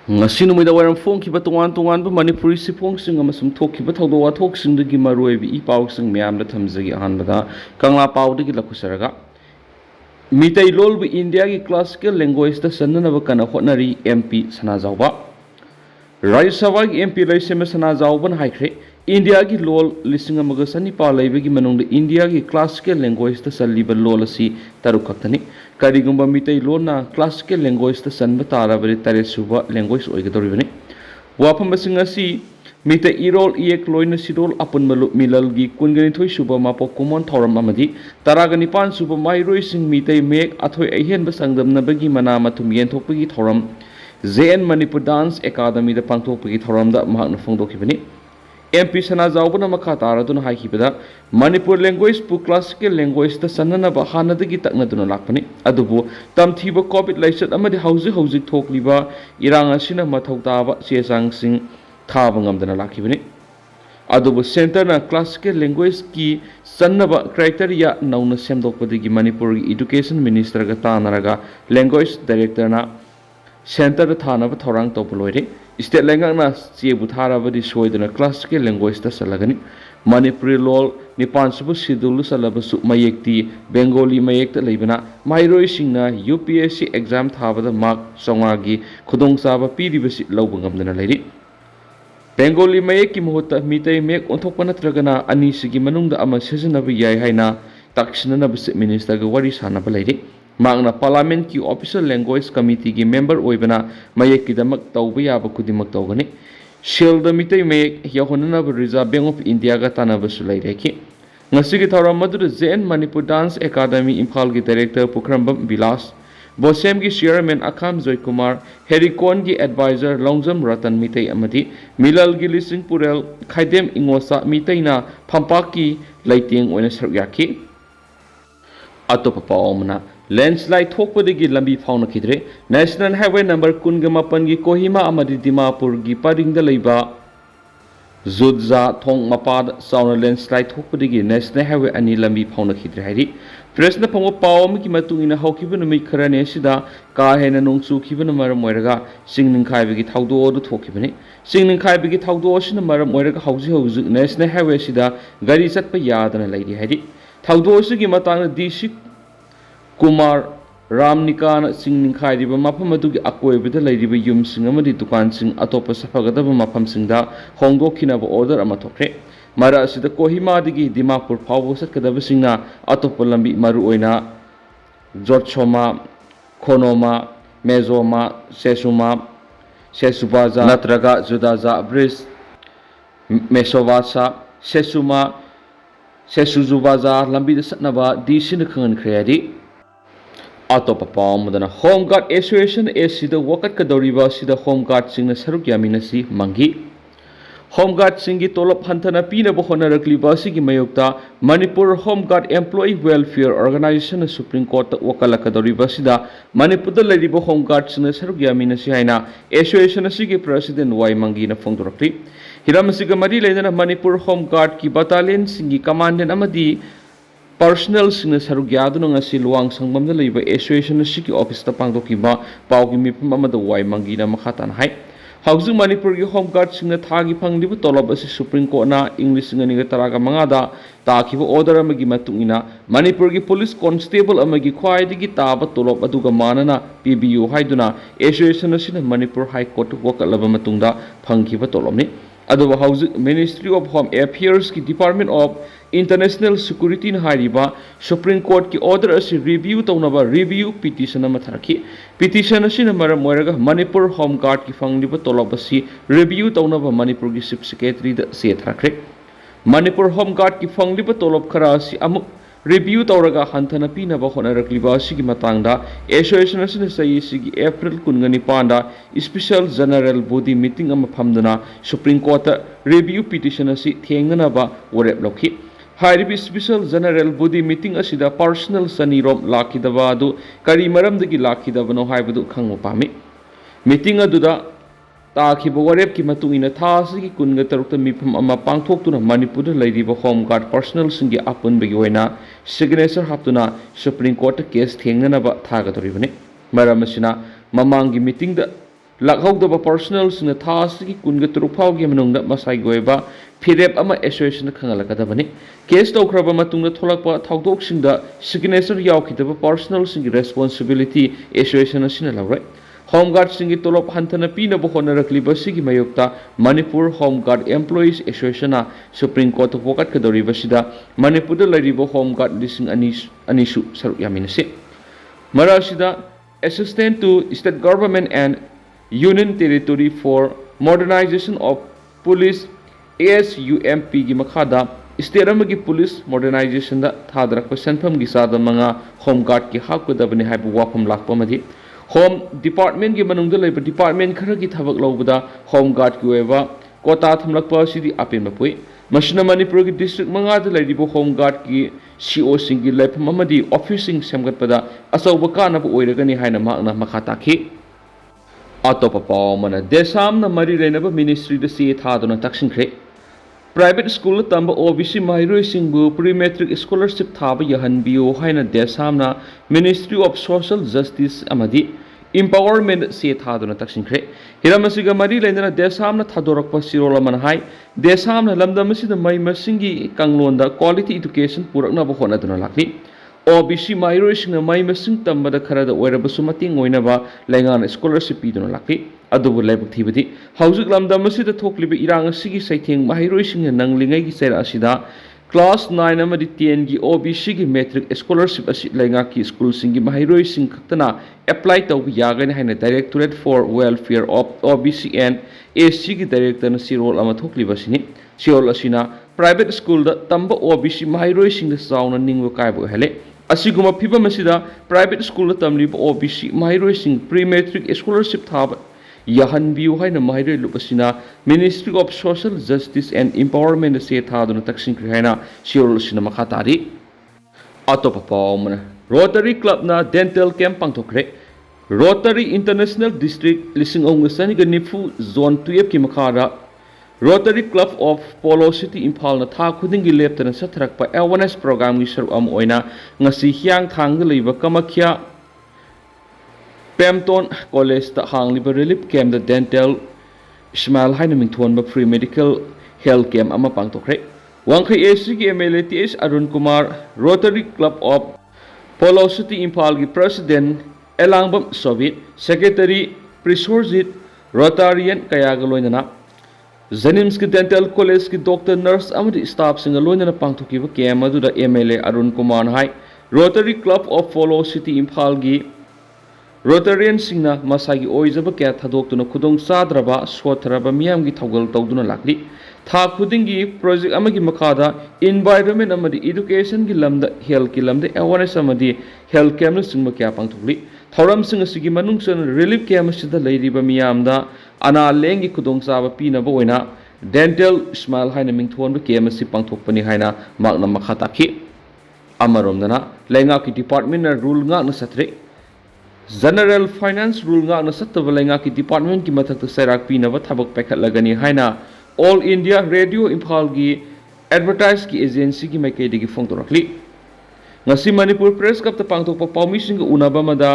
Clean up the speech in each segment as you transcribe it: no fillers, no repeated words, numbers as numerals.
ngasi numida waram phongkiba tongan manipuri siphongsing amasum thokkiba thawdo wathoksingi maroibi I pawsing miyamda thamjagi ahanbada kangla pawdagi lakusaraga mitai lolbu India ki classical language ta sannanaba kana hotnari MP Sanajawba Rajya Sabha ki MP laisema Sanajawban haikre India ki lol lising amaga sanipa laibagi manungda India ki classical language ta salliba lol asi tarukhaktani karigumba mitai lona classical language ta sanba tarabari taresuba language oigadoribani wafam basingasi mitai irol iek loina sidol apun malu milalgi kungani thoi suba mapo common thoram amadi taragani pan suba mairoi sing mitai mek athoi ahen basangdamna bagi mana mathum yenthokpagi thoram JN Manipur Dance Academy da pangthokpagi thoram da mahakna phongdokhibani MP Sanajawbana makha taraduna haikibada Manipur language pu classical language ta sananaba hanadagi taknaduna lakpani adubu tamthiba covid laisat amadi hauji thokliba irang asina mathau taba chesang sing thaba ngamdana lakibani adubu center na classical language ki sanaba criteria nauna semdokpadagi Manipur education minister ga tanaraga language director na center thanaba thorang toploire state language na chebu tharabadi soidana classical language ta salagani Manipuri lol nipan subu schedule salabasu mayekti Bengali mayekta leibana mairoi singna UPSC exam thabada mark songagi khudong saba piribasi lawbangamdana leiri Bengali mayekki mohota mitai mek onthokpa natragana ani sigi manungda ama sejanabi yai haina taksinana bisi minister ga wari sanaba leiri Magna Parliament ki Official Language Committee ki member oibana mayek kidamak tawba yaba kudimak tawgani Shilda mitai mayek yahonana Reserve Bank of India ga tanaba sulai reki ngasi ki thawram madura JN Manipur Dance Academy Imphal ki director Pukhrambam Bilas Bosem ki chairman Akham Joy Kumar Herikon ki advisor Longjam Ratan mitai amati Milal ki lising purel Khaidem Ingosa mitai na phampak ki laiting oina saryaki atopa paomna landslide thokpadagi lambi fauna khidre national highway number 18 gi Kohima amadi Dimapur gi paringda leiba Zudza thong mapad sauna landslide thokpadagi national highway ani lambi fauna khidre hairi presna phamu pawam ki matungina hawkiba numi kharane sida ka hena nongchu khibana maram moiraga singning khaibagi thawdo odu thokibani singning khaibagi thawdo sina maram moiraga hauji national highway sida gari chatpa yadana leiri hairi thawdo sigi matang DC Kumar Ramnikana singning khairiba mafam adugi akoibida leiriba yumsing amadi dukansing atopa safagadaba mafamsingda hongdokhinaba order ama thokre mara asida Kohima digi Dimapur phawbo satkadaba singna atopa lambi maru oina Jotchoma Khonoma Mezoma Sesubaza natraga Judaza Bridge Mesovasa Sesuzubaza lambi satnaba DC na khangan khreadi atopa pawmudana Home Guard Association sida wakat kadoriba sida Home Guard singna saruk yaminasi mangi Home Guard singi tolop hantana pinaba honarakliba sigi mayokta Manipur Home Guard Employee Welfare Organization Supreme Court wakala kadoriba sida Manipur da leriba Home Guard singna saruk yaminasi haina association sigi president Y mangi na phongdorakli hiram siga mari leidana Manipur Home Guard ki battalion singi commandant amadi Personal singna saruk yaduna ngasi luang sangbamda leiba association siki office ta pangdokiba pawgi mipum amada Y mangi na makhatan hai hauju Manipur gi Home Guard singna thagi phangdibu tolob asi Supreme Court na English ngani ga taraga mangada takiba order amagi matungina Manipur gi police constable amagi khwaidigi taba tolob aduga manana PBU haiduna association sina Manipur High Court wakalaba matungda phangkiba tolobni aduba hauju Ministry of Home Affairs ki Department of International Security na hariba Supreme Court ki order asi review tawnaba review petition ama tharaki petition asi na maram moiraga Manipur Home Guard ki phangdiba tolob asi review tawnaba Manipur gi Chief Secretary da se tharakre Manipur Home Guard ki phangdiba tolob khara asi amuk review tawraga hantana pinaba honarakliba asigi matangda association asina sai sigi April 19 da special general body meeting ama phamduna Supreme Court review petition asi thenganaba orep lokhi Haribi special general body meeting asida personal sanirom lakidaba adu kari maramdagi lakidabano haibadu khangmo pami meeting aduda takiba warep ki matungina thasigi kunga tarukta mifam ama pangthoktuna Manipur leiriba Home Guard personal singi apun bagi oina signature haptuna Supreme Court case thengnanaba thagadoribani maram asina mamangi meeting da ꯂꯥꯛꯍꯧꯗꯕ ꯄꯔꯁꯣꯅꯦꯜꯁꯤꯡꯅ ꯊꯥ ꯑꯁꯤꯒꯤ ꯀꯨꯟꯒ ꯇꯔꯨꯛ ꯐꯥꯎꯕꯒꯤ ꯃꯅꯨꯡꯗ ꯃꯁꯥꯒꯤ ꯑꯣꯏꯕ ꯐꯤꯔꯦꯞ ꯑꯃ ꯑꯦꯁꯣꯁꯤꯌꯦꯁꯟꯗ ꯈꯪꯍꯜꯂꯛꯀꯗꯕꯅꯤ꯫ Case ꯇꯧꯈ꯭ꯔꯕ ꯃꯇꯨꯡꯗ ꯊꯣꯛꯂꯛꯄ ꯊꯧꯗꯣꯛꯁꯤꯡꯗ ꯁꯤꯒꯅꯦꯆꯔ ꯌꯥꯎꯈꯤꯗꯕ ꯄꯔꯁꯣꯅꯦꯜꯁꯤꯡꯒꯤ ꯔꯦꯁꯄꯣꯟꯁꯤꯕꯤꯂꯤꯇꯤ ꯑꯦꯁꯣꯁꯤꯌꯦꯁꯟ ꯑꯁꯤꯅ ꯂꯧꯔꯣꯏ꯫ ꯍꯣꯝ ꯒꯥꯔꯗꯁꯤꯡꯒꯤ ꯇꯣꯂꯣꯞ ꯍꯟꯊꯅ ꯄꯤꯅꯕ ꯍꯣꯠꯅꯔꯛꯂꯤꯕ ꯑꯁꯤꯒꯤ ꯃꯥꯌꯣꯛꯇ ꯃꯅꯤꯄꯨꯔ ꯍꯣꯝ ꯒꯥꯔꯗ ꯑꯦꯝꯄ꯭ꯂꯣꯌꯤꯁ ꯑꯦꯁꯣꯁꯤꯌꯦꯁꯟꯅ ꯁꯨꯄ꯭ꯔꯤꯝ ꯀꯣꯔꯠꯇ ꯋꯥꯀꯠꯀꯗꯧꯔꯤꯕꯁꯤꯗ ꯃꯅꯤꯄꯨꯔꯗ ꯂꯩꯔꯤꯕ ꯍꯣꯝ ꯒꯥꯔꯗ ꯂꯤꯁꯤꯡ ꯑꯅꯤꯁꯨ ꯁꯔꯨꯛ ꯌꯥꯃꯤꯟꯅꯁꯤ꯫ ꯃꯔꯛ ꯑꯁꯤꯗ assistant to state government and union territory for modernisation of police ASUMPꯒꯤ ꯃꯈꯥꯗ ꯁ꯭ꯇꯦꯠ ꯑꯃꯒꯤ ꯄꯨꯂꯤꯁ ꯃꯣꯗꯔꯅꯥꯏꯖꯦꯁꯟꯗ ꯊꯥꯗꯔꯛꯄ ꯁꯦꯟꯐꯝꯒꯤ ꯆꯥꯗ 5 ꯍꯣꯝ ꯒꯥꯔꯗꯀꯤ ꯍꯥꯞꯀꯗꯕꯅꯤ ꯍꯥꯏꯕ ꯋꯥꯐꯝ ꯂꯥꯛꯄ ꯑꯃꯗꯤ ꯍꯣꯝ ꯗꯤꯄꯥꯔꯠꯃꯦꯟꯠꯒꯤ ꯃꯅꯨꯡꯗ ꯂꯩꯕ ꯗꯤꯄꯥꯔꯠꯃꯦꯟꯠ ꯈꯔꯒꯤ ꯊꯕꯛ ꯂꯧꯕꯗ ꯍꯣꯝ ꯒꯥꯔꯗꯀꯤ ꯑꯣꯏꯕ ꯀꯣꯇꯥ ꯊꯝꯂꯛꯄ ꯑꯁꯤꯗꯤ ꯑꯄꯦꯟꯕ ꯄꯣꯛꯏ꯫ ꯃꯁꯤꯅ ꯃꯅꯤꯄꯨꯔꯒꯤ ꯗꯤꯁꯇ꯭ꯔꯤꯛ 5ꯗ ꯂꯩꯔꯤꯕ ꯍꯣꯝ ꯒꯥꯔꯗꯀꯤ COꯁꯤꯡꯒꯤ ꯂꯩꯐꯝ ꯑꯃꯗꯤ ꯑꯣꯐꯤꯁꯁꯤꯡ ꯁꯦꯝꯒꯠꯄꯗ ꯑꯆꯧꯕ ꯀꯥꯟꯅꯕ ꯑꯣꯏꯔꯒꯅꯤ ꯍꯥꯏꯅ ꯃꯍꯥꯛꯅ ꯃꯈꯥ ꯇꯥꯈꯤ꯫ ꯑꯇꯣꯞꯄ ꯄꯥꯎ ꯑꯃꯅ ꯗꯦꯁꯥꯝꯅ ꯃꯔꯤ ꯂꯩꯅꯕ ꯃꯤꯅꯤꯁꯇ꯭ꯔꯤꯗ ꯆꯦ ꯊꯥꯗꯨꯅ ꯇꯛꯁꯤꯟꯈ꯭ꯔꯦ꯫ ꯄ꯭ꯔꯥꯏꯚꯦꯠ ꯁ꯭ꯀꯨꯜꯗ ꯇꯝꯕ OBC ꯃꯍꯩꯔꯣꯏꯁꯤꯡꯕꯨ ꯄ꯭ꯔꯤ ꯃꯦꯇ꯭ꯔꯤꯛ ꯁ꯭ꯀꯣꯂꯔꯁꯤꯞ ꯊꯥꯕ ꯌꯥꯍꯟꯕꯤꯌꯨ ꯍꯥꯏꯅ ꯗꯦꯁꯥꯝꯅ ꯃꯤꯅꯤꯁꯇ꯭ꯔꯤ ꯑꯣꯐ ꯁꯣꯁꯤꯌꯦꯜ ꯖꯁꯇꯤꯁ ꯑꯃꯗꯤ ꯏꯝꯄꯥꯋꯔꯃꯦꯟꯠ ꯆꯦ ꯊꯥꯗꯨꯅ ꯇꯛꯁꯤꯟꯈ꯭ꯔꯦ꯫ ꯍꯤꯔꯝ ꯑꯁꯤꯒ ꯃꯔꯤ ꯂꯩꯅꯅ ꯗꯦꯁꯥꯝꯅ ꯊꯥꯗꯣꯔꯛꯄ ꯆꯤꯔꯣꯜ ꯑꯃꯅ ꯍꯥꯏ ꯗꯦꯁꯥꯝꯅ ꯂꯝꯗꯝ ꯑꯁꯤꯗ ꯃꯍꯩ ꯃꯁꯤꯡꯒꯤ ꯀꯥꯡꯂꯣꯟꯗ ꯀ꯭ꯋꯥꯂꯤꯇꯤ ꯏꯗꯨꯀꯦꯁꯟ ꯄꯨꯔꯛꯅꯕ ꯍꯣꯠꯅꯗꯨꯅ ꯂꯥꯛꯂꯤ꯫ OBC ꯃꯍꯩꯔꯣꯏꯁꯤꯡꯅ ꯃꯍꯩ ꯃꯁꯤꯡ ꯇꯝꯕꯗ ꯈꯔꯗ ꯑꯣꯏꯔꯕꯁꯨ ꯃꯇꯦꯡ ꯑꯣꯏꯅꯕ ꯂꯩꯉꯥꯛꯅ ꯁ꯭ꯀꯣꯂꯔꯁꯤꯞ ꯄꯤꯗꯨꯅ ꯂꯥꯛꯂꯤ꯫ ꯑꯗꯨꯕꯨ ꯂꯥꯏꯕꯛ ꯊꯤꯕꯗꯤ ꯍꯧꯖꯤꯛ ꯂꯝꯗꯝ ꯑꯁꯤꯗ ꯊꯣꯛꯂꯤꯕ ꯏꯔꯥꯡ ꯑꯁꯤꯒꯤ ꯆꯩꯊꯦꯡ ꯃꯍꯩꯔꯣꯏꯁꯤꯡꯅ ꯅꯪꯂꯤꯉꯩꯒꯤ ꯆꯩꯔꯛ ꯑꯁꯤꯗ ꯀ꯭ꯂꯥꯁ 9 ꯑꯃꯗꯤ 10ꯒꯤ OBCꯒꯤ ꯃꯦꯇ꯭ꯔꯤꯛ ꯁ꯭ꯀꯣꯂꯔꯁꯤꯞ ꯑꯁꯤ ꯂꯩꯉꯥꯛꯀꯤ ꯁ꯭ꯀꯨꯜꯁꯤꯡꯒꯤ ꯃꯍꯩꯔꯣꯏꯁꯤꯡ ꯈꯛꯇꯅ ꯑꯦꯄ꯭ꯂꯥꯏ ꯇꯧꯕ ꯌꯥꯒꯅꯤ ꯍꯥꯏꯅ directorate for welfare of OBC ꯑꯦꯟड SCꯒꯤ ꯗꯥꯏꯔꯦꯛꯇꯔꯅ ꯆꯤꯔꯣꯜ ꯑꯃ ꯊꯣꯛꯂꯤꯕꯁꯤꯅꯤ꯫ ꯆꯤꯔꯣꯜ ꯑꯁꯤꯅ ꯄ꯭ꯔꯥꯏꯚꯦꯠ ꯁ꯭ꯀꯨꯜꯗ ꯇꯝꯕ OBC ꯃꯍꯩꯔꯣꯏꯁꯤꯡꯗ ꯆꯥꯎꯅ ꯅꯤꯡꯕ ꯀꯥꯏꯕ ꯑꯣꯏꯍꯜꯂꯦ꯫ ꯑꯁꯤꯒꯨꯝꯕ ꯐꯤꯚꯝ ꯑꯁꯤꯗ ꯄ꯭ꯔꯥꯏꯚꯦꯠ ꯁ꯭ꯀꯨꯜꯗ ꯇꯝꯂꯤꯕ OBC ꯃꯍꯩꯔꯣꯏꯁꯤꯡ ꯄ꯭ꯔꯤ ꯃꯦꯇ꯭ꯔꯤꯛ ꯁ꯭ꯀꯣꯂꯔꯁꯤꯞ ꯊꯥꯕ ꯌꯥꯍꯟꯕꯤꯌꯨ ꯍꯥꯏꯅ ꯃꯍꯩꯔꯣꯏ ꯂꯨꯞ ꯑꯁꯤꯅ ꯃꯤꯅꯤꯁꯇ꯭ꯔꯤ ꯑꯣꯐ ꯁꯣꯁꯤꯌꯦꯜ ꯖꯁꯇꯤꯁ ꯑꯦꯟड ꯏꯝꯄꯥꯋꯔꯃꯦꯟꯠ ꯆꯦ ꯊꯥꯗꯨꯅ ꯇꯛꯁꯤꯟꯈ꯭ꯔꯦ ꯍꯥꯏꯅ ꯆꯤꯔꯣꯜ ꯑꯁꯤꯅ ꯃꯈꯥ ꯇꯥꯔꯤ꯫ ꯑꯇꯣꯞꯄ ꯄꯥꯎ ꯑꯃꯅ ꯔꯣꯇꯔꯤ ꯀ꯭ꯂꯕꯅ ꯗꯦꯟꯇꯦꯜ ꯀꯦꯝꯞ ꯄꯥꯡꯊꯣꯛꯈ꯭ꯔꯦ꯫ ꯔꯣꯇꯔꯤ ꯏꯟꯇꯔꯅꯦꯁꯅꯦꯜ ꯗꯤꯁꯇ꯭ꯔꯤꯛ 9,990 ꯖꯣꯟ 12ꯀꯤ ꯃꯈꯥꯗ Rotary Club of Polo City ꯏꯝꯐꯥꯜꯅ ꯊꯥ ꯈꯨꯗꯤꯡꯒꯤ ꯂꯦꯞꯇꯅ ꯆꯠꯊꯔꯛꯄ ꯑꯦꯋꯥꯔꯅꯦꯁ ꯄ꯭ꯔꯣꯒ꯭ꯔꯥꯝꯒꯤ ꯁꯔꯨꯛ ꯑꯃ ꯑꯣꯏꯅ ꯉꯁꯤ ꯍꯤꯌꯥꯡꯊꯥꯡꯗ ꯂꯩꯕ ꯀꯃꯈ꯭ꯌꯥ ꯄꯦꯝꯇꯣꯟ ꯀꯣꯂꯦꯖꯇ ꯍꯥꯡꯂꯤꯕ ꯔꯤꯂꯤꯐ ꯀꯦꯝꯞꯗ ꯗꯦꯟꯇꯦꯜ ꯁ꯭ꯃꯥꯏꯜ ꯍꯥꯏꯅ ꯃꯤꯡꯊꯣꯟꯕ ꯐ꯭ꯔꯤ ꯃꯦꯗꯤꯀꯦꯜ ꯍꯦꯜꯊ ꯀꯦꯝꯞ ꯑꯃ ꯄꯥꯡꯊꯣꯛꯈ꯭ꯔꯦ꯫ ꯋꯥꯡꯈꯩ ꯑꯦꯁꯤꯒꯤ MLA TS Arun Kumar, Rotary Club of Polo City ꯏꯝꯐꯥꯜꯒꯤ president Elangbam Sobit, secretary Prisorjit, Rotarian ꯀꯌꯥꯒ ꯂꯣꯏꯅꯅ ꯖꯦꯅꯤꯝꯁꯀꯤ ꯗꯦꯟꯇꯦꯜ ꯀꯣꯂꯦꯖꯀꯤ ꯗꯣꯛꯇꯔ, ꯅꯔꯁ ꯑꯃꯗꯤ ꯁ꯭ꯇꯥꯐꯁꯤꯡꯒ ꯂꯣꯏꯅꯅ ꯄꯥꯡꯊꯣꯛꯈꯤꯕ ꯀꯦꯝꯞ ꯑꯗꯨꯗ MLA ꯑꯔꯨꯟ ꯀꯨꯃꯥꯔꯅ ꯍꯥꯏ Rotary Club of Polo City ꯏꯝꯐꯥꯜꯒꯤ ꯔꯣꯇꯥꯔꯤꯌꯟꯁꯤꯡꯅ ꯃꯁꯥꯒꯤ ꯑꯣꯏꯖꯕ ꯀꯌꯥ ꯊꯥꯗꯣꯛꯇꯨꯅ ꯈꯨꯗꯣꯡꯆꯥꯗ꯭ꯔꯕ ꯁꯣꯠꯊꯔꯕ ꯃꯤꯌꯥꯝꯒꯤ ꯊꯧꯒꯜ ꯇꯧꯗꯨꯅ ꯂꯥꯛꯂꯤ꯫ ꯊꯥ ꯈꯨꯗꯤꯡꯒꯤ ꯄ꯭ꯔꯣꯖꯦꯛ ꯑꯃꯒꯤ ꯃꯈꯥꯗ ꯏꯟꯚꯥꯏꯔꯟꯃꯦꯟꯠ ꯑꯃꯗꯤ ꯏꯗꯨꯀꯦꯁꯟꯒꯤ ꯂꯝꯗ ꯍꯦꯜꯊꯀꯤ ꯂꯝꯗ ꯑꯦꯋꯥꯔꯅꯦꯁ ꯑꯃꯗꯤ ꯍꯦꯜꯊ ꯀꯦꯝꯞꯅꯆꯤꯡꯕ ꯀꯌꯥ ꯄꯥꯡꯊꯣꯛꯂꯤ꯫ ꯊꯧꯔꯝꯁꯤꯡ ꯑꯁꯤꯒꯤ ꯃꯅꯨꯡ ꯆꯟꯅ ꯔꯤꯂꯤꯐ ꯀꯦꯝꯞ ꯑꯁꯤꯗ ꯂꯩꯔꯤꯕ ꯃꯤꯌꯥꯝꯗ ꯑꯅꯥ ꯂꯥꯏꯌꯦꯡꯒꯤ ꯈꯨꯗꯣꯡꯆꯥꯕ ꯄꯤꯅꯕ ꯑꯣꯏꯅ ꯗꯦꯟꯇꯦꯜ ꯁ꯭ꯃꯥꯏꯜ ꯍꯥꯏꯅ ꯃꯤꯡꯊꯣꯟꯕ ꯀꯦꯝꯞ ꯑꯁꯤ ꯄꯥꯡꯊꯣꯛꯄꯅꯤ ꯍꯥꯏꯅ ꯃꯍꯥꯛꯅ ꯃꯈꯥ ꯇꯥꯈꯤ꯫ ꯑꯃꯔꯣꯝꯗꯅ ꯂꯩꯉꯥꯛꯀꯤ ꯗꯤꯄꯥꯔꯠꯃꯦꯟꯠꯅ ꯔꯨꯜ ꯉꯥꯛꯅ ꯆꯠꯇ꯭ꯔꯦ꯫ ꯖꯦꯅꯔꯦꯜ ꯐꯥꯏꯅꯥꯟꯁ ꯔꯨꯜ ꯉꯥꯛꯅ ꯆꯠꯇꯕ ꯂꯩꯉꯥꯛꯀꯤ ꯗꯤꯄꯥꯔꯠꯃꯦꯟꯠꯀꯤ ꯃꯊꯛꯇ ꯆꯩꯔꯥꯛ ꯄꯤꯅꯕ ꯊꯕꯛ ꯄꯥꯏꯈꯠꯂꯒꯅꯤ ꯍꯥꯏꯅ ꯑꯣꯜ ꯏꯟꯗꯤꯌꯥ ꯔꯦꯗꯤꯑꯣ ꯏꯝꯐꯥꯜꯒꯤ ꯑꯦꯗꯚꯔꯇꯥꯏꯖꯒꯤ ꯑꯦꯖꯦꯟꯁꯤꯒꯤ ꯃꯥꯏꯀꯩꯗꯒꯤ ꯐꯣꯡꯗꯣꯔꯛꯂꯤ꯫ ꯉꯁꯤ ꯃꯅꯤꯄꯨꯔ ꯄ꯭ꯔꯦꯁ ꯀ꯭ꯂꯕꯇ ꯄꯥꯡꯊꯣꯛꯄ ꯄꯥꯎꯃꯤꯁꯤꯡꯒ ꯎꯅꯕ ꯑꯃꯗ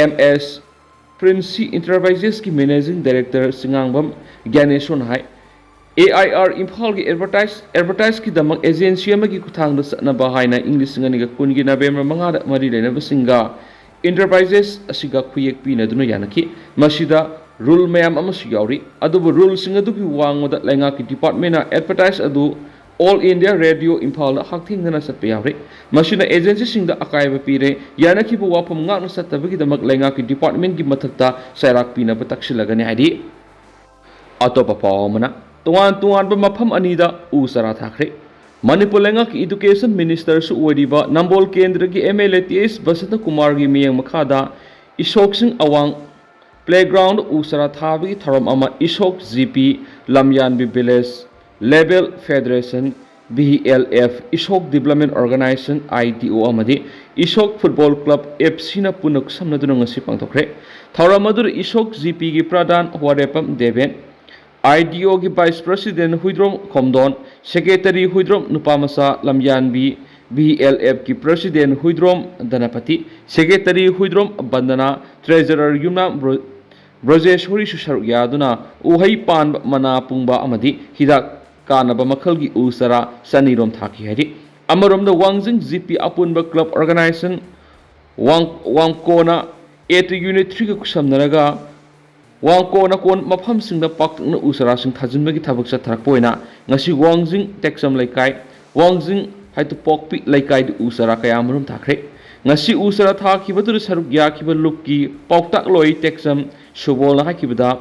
MS ꯄ꯭ꯔꯤꯟꯁꯤ ꯏꯟꯇꯔꯄ꯭ꯔꯥꯏꯖꯦꯁꯀꯤ ꯃꯦꯅꯦꯖꯤꯡ ꯗꯥꯏꯔꯦꯛꯇꯔ ꯆꯤꯉꯥꯡꯕꯝ ꯒ꯭ꯌꯥꯅꯦꯁꯣꯔꯅ ꯍꯥꯏ AIR ꯏꯝꯐꯥꯜꯒꯤ ꯑꯦꯗꯚꯔꯇꯥꯏꯖꯀꯤꯗꯃꯛ ꯑꯦꯖꯦꯟꯁꯤ ꯑꯃꯒꯤ ꯈꯨꯠꯊꯥꯡꯗ ꯆꯠꯅꯕ ꯍꯥꯏꯅ ꯏꯪ 2020ꯒꯤ ꯅꯕꯦꯝꯕꯔ 5ꯗ ꯃꯔꯤ ꯂꯩꯅꯕꯁꯤꯡꯒ इंटरप्राइजेस खुयेक पीनदुना यानखी मसीदा रूल मैम अमसु यावरी अदुबु रूलसिंग अदुगि वांगदा लैंगाकी डिपार्टमेंट एडवर्टाइज अदु ऑल इंडिया रेडियो इम्फाल हाक्थिंगना चटपे यावरी मसीना एजेंसी सिंगदा अकायब पीरे यानखीबु वाफम ngakna चटबगिदमक लैंगाकी डिपार्टमेंट की मथक्ता सैराक पीनब तक्सिलगनि हाइदि अतोप पावमना तोवान तोवान मफम अनीदा उ सरा थाखरे मणिपुर लैंगाकी एजुकेशन मिनिस्टर सुओरिबा नंबोल केंद्र की MLA TS बसंत कुमार की मियंग मखादा इशोक सिंह अवांग प्लेग्राउंड उसरा थाबी थरम अमा इशोक GP लमयानबी विलेज लेवल फेडरेशन BLF इशोक डेवलपमेंट ऑर्गेनाइजेशन IDO अमदी इशोक फुटबॉल क्लब FC ना पुनक समनदुना ngasi pangthokre थरम अदुर इशोक GP की प्रधान वारेपम देवेन IDO की vice president हुइद्रोम Khomdon secretary हुइद्रोम नुपामसा लमयानबी BLF की प्रेसिडेंट हुइद्रोम धनपति सेक्रेटरी हुइद्रोम बंदना ट्रेजरर ꯕ꯭ꯔꯖꯦꯁꯣꯔꯤꯁꯨ ꯁꯔꯨꯛ ꯌꯥꯗꯨꯅ ꯎꯍꯩ ꯄꯥꯟꯕ ꯃꯅꯥ ꯄꯨꯡꯕ ꯑꯃꯗꯤ ꯍꯤꯗꯥꯛ ꯀꯥꯟꯅꯕ ꯃꯈꯜꯒꯤ ꯎ ꯆꯥꯔꯥ ꯆꯅꯤꯔꯣꯝ ꯊꯥꯈꯤ ꯍꯥꯏꯔꯤ ꯑꯃꯔꯣꯝꯗ ꯋꯥꯡꯖꯤꯡ ꯖꯤꯄꯤ ꯑꯄꯨꯟꯕ ꯀ꯭ꯂꯕ ꯑꯣꯔꯒꯅꯥꯏꯖꯦꯁꯟ ꯋꯥꯡꯀꯣꯅ ꯑꯦꯠ ꯌꯨꯅꯤꯠ 3ꯒ ꯈꯨꯠꯁꯝꯅꯔꯒ ꯋꯥꯡꯀꯣꯅ ꯀꯣꯟ ꯃꯐꯝꯁꯤꯡꯗ ꯄꯥꯛꯇꯛꯅ ꯎ ꯆꯥꯔꯥꯁꯤꯡ ꯊꯥꯖꯤꯟꯕꯒꯤ ꯊꯕꯛ ꯆꯠꯊꯔꯛꯄ ꯑꯣꯏꯅ ꯉꯁꯤ ꯋꯥꯡꯖꯤꯡ ꯇꯦꯛꯆꯝ ꯂꯩꯀꯥꯏ ꯋꯥꯡꯖꯤꯡ ꯍꯥꯏꯇꯨꯄꯣꯛꯄꯤ ꯂꯩꯀꯥꯏꯗ ꯎ ꯆꯥꯔꯥ ꯀꯌꯥꯃꯔꯨꯝ ꯊꯥꯈ꯭ꯔꯦ ꯉꯁꯤ ꯎ ꯆꯥꯔꯥ ꯊꯥꯈꯤꯕꯗꯨꯗ ꯁꯔꯨꯛ ꯌꯥꯈꯤꯕ ꯂꯨꯞꯀꯤ ꯄꯥꯎꯇꯥꯛꯂꯣꯏ ꯇꯦꯛꯆꯝ ꯁꯨꯕꯣꯜꯅ ꯍꯥꯏꯈꯤꯕꯗ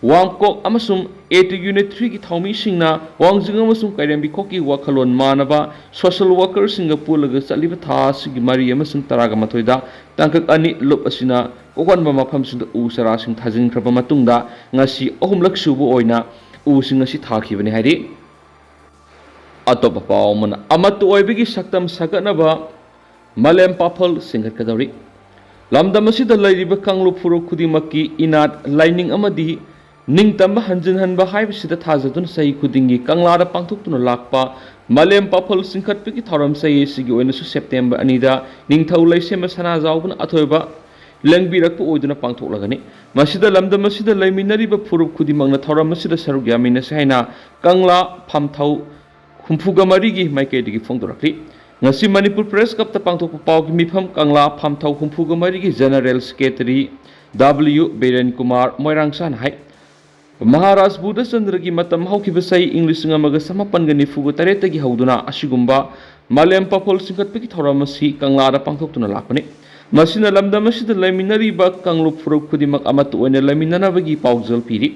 ꯋꯥꯡꯀꯣꯛ ꯑꯃꯁꯨꯡ ꯑꯦꯠ ꯌꯨꯅꯤꯠ 3ꯒꯤ ꯊꯧꯃꯤꯁꯤꯡꯅ ꯋꯥꯡꯖꯤꯡ ꯑꯃꯁꯨꯡ ꯀꯩꯔꯦꯝꯕꯤꯈꯣꯛꯀꯤ ꯋꯥꯈꯜꯂꯣꯟ ꯃꯥꯟꯅꯕ ꯁꯣꯁꯤꯌꯦꯜ ꯋꯥꯔꯀꯔꯁꯤꯡꯒ ꯄꯨꯜꯂꯒ ꯆꯠꯂꯤꯕ ꯊꯥ ꯑꯁꯤꯒꯤ 2 ꯑꯃꯁꯨꯡ 18ꯗ ꯇꯥꯡꯀꯛ 2 ꯂꯨꯞ ꯑꯁꯤꯅ ꯀꯣꯛꯍꯟꯕ ꯃꯐꯝꯁꯤꯡꯗ ꯎ ꯆꯥꯔꯥꯁꯤꯡ ꯊꯥꯖꯤꯟꯈ꯭ꯔꯕ ꯃꯇꯨꯡꯗ ꯉꯁꯤ 3ꯂꯛ ꯁꯨꯕ ꯑꯣꯏꯅ ꯎꯁꯤꯡ ꯑꯁꯤ ꯊꯥꯈꯤꯕꯅꯤ ꯍꯥꯏꯔꯤ ꯑꯇꯣꯞꯄ ꯄꯥꯎ ꯑꯃꯅ ꯑꯃꯠꯇ ꯑꯣꯏꯕꯒꯤ ꯁꯛꯇꯝ ꯁꯥꯒꯠꯅꯕ ꯃꯥꯂꯦꯝ ꯄꯥꯐꯜ ꯁꯤꯡꯒꯠꯀꯗꯧꯔꯤ ꯂꯝꯗꯝ ꯑꯁꯤꯗ ꯂꯩꯔꯤꯕ ꯀꯥꯡꯂꯨꯞ ꯐꯨꯔꯨꯞ ꯈꯨꯗꯤꯡꯃꯛꯀꯤ ꯏꯅꯥꯠ ꯂꯥꯏꯅꯤꯡ ꯑꯃꯗꯤ ꯅꯤꯡꯇꯝꯕ ꯍꯟꯖꯤꯟꯍꯟꯕ ꯍꯥꯏꯕꯁꯤꯗ ꯊꯥꯖꯗꯨꯅ ꯆꯍꯤ ꯈꯨꯗꯤꯡꯒꯤ ꯀꯪꯂꯥꯗ ꯄꯥꯡꯊꯣꯛꯇꯨꯅ ꯂꯥꯛꯄ ꯃꯥꯂꯦꯝ ꯄꯥꯐꯜ ꯆꯤꯡꯈꯠꯄꯒꯤ ꯊꯧꯔꯝ ꯆꯍꯤ ꯑꯁꯤꯒꯤ ꯑꯣꯏꯅꯁꯨ ꯁꯦꯞꯇꯦꯝꯕꯔ 2ꯗ ꯅꯤꯡꯊꯧ ꯂꯩꯁꯦꯝꯕ ꯁꯅꯥꯖꯥꯎꯕꯅ ꯑꯊꯣꯏꯕ ꯂꯦꯡꯕꯤꯔꯛꯄ ꯑꯣꯏꯗꯨꯅ ꯄꯥꯡꯊꯣꯛꯂꯒꯅꯤ ꯃꯁꯤꯗ ꯂꯝꯗꯝ ꯑꯁꯤꯗ ꯂꯩꯃꯤꯟꯅꯔꯤꯕ ꯐꯨꯔꯨꯞ ꯈꯨꯗꯤꯡꯃꯛꯅ ꯊꯧꯔꯝ ꯑꯁꯤꯗ ꯁꯔꯨꯛ ꯌꯥꯃꯤꯟꯅꯁꯤ ꯍꯥꯏꯅ ꯀꯪꯂꯥ ꯐꯝꯊꯧ 64ꯒꯤ ꯃꯥꯏꯀꯩꯗꯒꯤ ꯐꯣꯡꯗꯣꯔꯛꯂꯤ ꯉꯁꯤ ꯃꯅꯤꯄꯨꯔ ꯄ꯭ꯔꯦꯁ ꯀ꯭ꯂꯕꯇ ꯄꯥꯡꯊꯣꯛꯄ ꯄꯥꯎꯒꯤ ꯃꯤꯐꯝ ꯀꯪꯂꯥ ꯐꯝꯊꯧ 64ꯒꯤ general secretary W Biren Kumar ꯃꯣꯏꯔꯥꯡꯁꯥꯅ ꯍꯥꯏ ꯃꯍꯥꯔꯥꯖ ꯕꯨꯙꯆꯟꯗ꯭ꯔꯒꯤ ꯃꯇꯝ ꯍꯧꯈꯤꯕ ꯆꯍꯤ ꯏꯪ 1998ꯗꯒꯤ ꯍꯧꯗꯨꯅ ꯑꯁꯤꯒꯨꯝꯕ ꯃꯥꯂꯦꯝ ꯄꯥꯐꯜ ꯆꯤꯡꯈꯠꯄꯒꯤ ꯊꯧꯔꯝ ꯑꯁꯤ ꯀꯪꯂꯥꯗ ꯄꯥꯡꯊꯣꯛꯇꯨꯅ ꯂꯥꯛꯄꯅꯤ ꯃꯁꯤꯅ ꯂꯝꯗꯝ ꯑꯁꯤꯗ ꯂꯩꯃꯤꯟꯅꯔꯤꯕ ꯀꯥꯡꯂꯨꯞ ꯐꯨꯔꯨꯞ ꯈꯨꯗꯤꯡꯃꯛ ꯑꯃꯠꯇ ꯑꯣꯏꯅ ꯂꯩꯃꯤꯟꯅꯅꯕꯒꯤ ꯄꯥꯎꯖꯦꯜ ꯄꯤꯔꯤ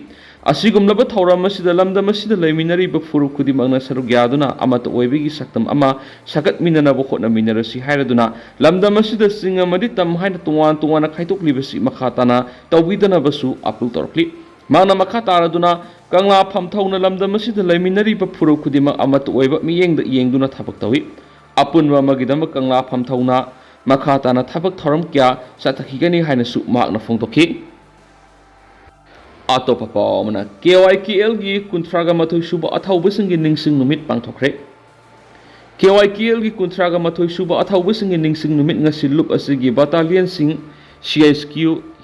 ꯑꯁꯤꯒꯨꯝꯂꯕ ꯊꯧꯔꯝ ꯑꯁꯤꯗ ꯂꯝꯗꯝ ꯑꯁꯤꯗ ꯂꯩꯃꯤꯟꯅꯔꯤꯕ ꯐꯨꯔꯨꯞ ꯈꯨꯗꯤꯡꯃꯛꯅ ꯁꯔꯨꯛ ꯌꯥꯗꯨꯅ ꯑꯃꯠꯇ ꯑꯣꯏꯕꯒꯤ ꯁꯛꯇꯝ ꯑꯃ ꯁꯥꯒꯠꯃꯤꯟꯅꯅꯕ ꯍꯣꯠꯅꯃꯤꯟꯅꯔꯁꯤ ꯍꯥꯏꯔꯗꯨꯅ ꯂꯝꯗꯝ ꯑꯁꯤꯗ ꯆꯤꯡ ꯑꯃꯗꯤ ꯇꯝ ꯍꯥꯏꯅ ꯇꯣꯉꯥꯟ ꯇꯣꯉꯥꯟꯅ ꯈꯥꯏꯗꯣꯛꯂꯤꯕꯁꯤ ꯃꯈꯥ ꯇꯥꯅ ꯇꯧꯕꯤꯗꯅꯕꯁꯨ ꯑꯄꯤꯜ ꯇꯧꯔꯛꯂꯤ ꯃꯥꯅ ꯃꯈꯥ ꯇꯥꯔꯗꯨꯅ ꯀꯪꯂꯥ ꯐꯝꯊꯧꯅ ꯂꯝꯗꯝ ꯑꯁꯤꯗ ꯂꯩꯃꯤꯟꯅꯔꯤꯕ ꯐꯨꯔꯨꯞ ꯈꯨꯗꯤꯡꯃꯛ ꯑꯃꯠꯇ ꯑꯣꯏꯕ ꯃꯤꯠꯌꯦꯡꯗ ꯌꯦꯡꯗꯨꯅ ꯊꯕꯛ ꯇꯧꯏ ꯑꯄꯨꯟꯕ ꯑꯃꯒꯤꯗꯃꯛ ꯀꯪꯂꯥ ꯐꯝꯊꯧꯅ ꯃꯈꯥ ꯇꯥꯅ ꯊꯕꯛ ꯊꯧꯔꯝ ꯀꯌꯥ ꯆꯠꯊꯈꯤꯒꯅꯤ ꯍꯥꯏꯅꯁꯨ ꯃꯍꯥꯛꯅ ꯐꯣꯡꯗꯣꯛꯈꯤ ꯑꯇꯣꯞꯄ ꯄꯥꯎ ꯑꯃꯅ KYKLꯒꯤ 32 ꯁꯨꯕ ꯑꯊꯧꯕꯁꯤꯡꯒꯤ ꯅꯤꯡꯁꯤꯡ ꯅꯨꯃꯤꯠ ꯄꯥꯡꯊꯣꯛꯈ꯭ꯔꯦ KYKLꯒꯤ 32 ꯁꯨꯕ ꯑꯊꯧꯕꯁꯤꯡꯒꯤ ꯅꯤꯡꯁꯤꯡ ꯅꯨꯃꯤꯠ ꯉꯁꯤ ꯂꯨꯞ ꯑꯁꯤꯒꯤ ꯕꯇꯥꯂꯤꯌꯟꯁꯤꯡ CHQ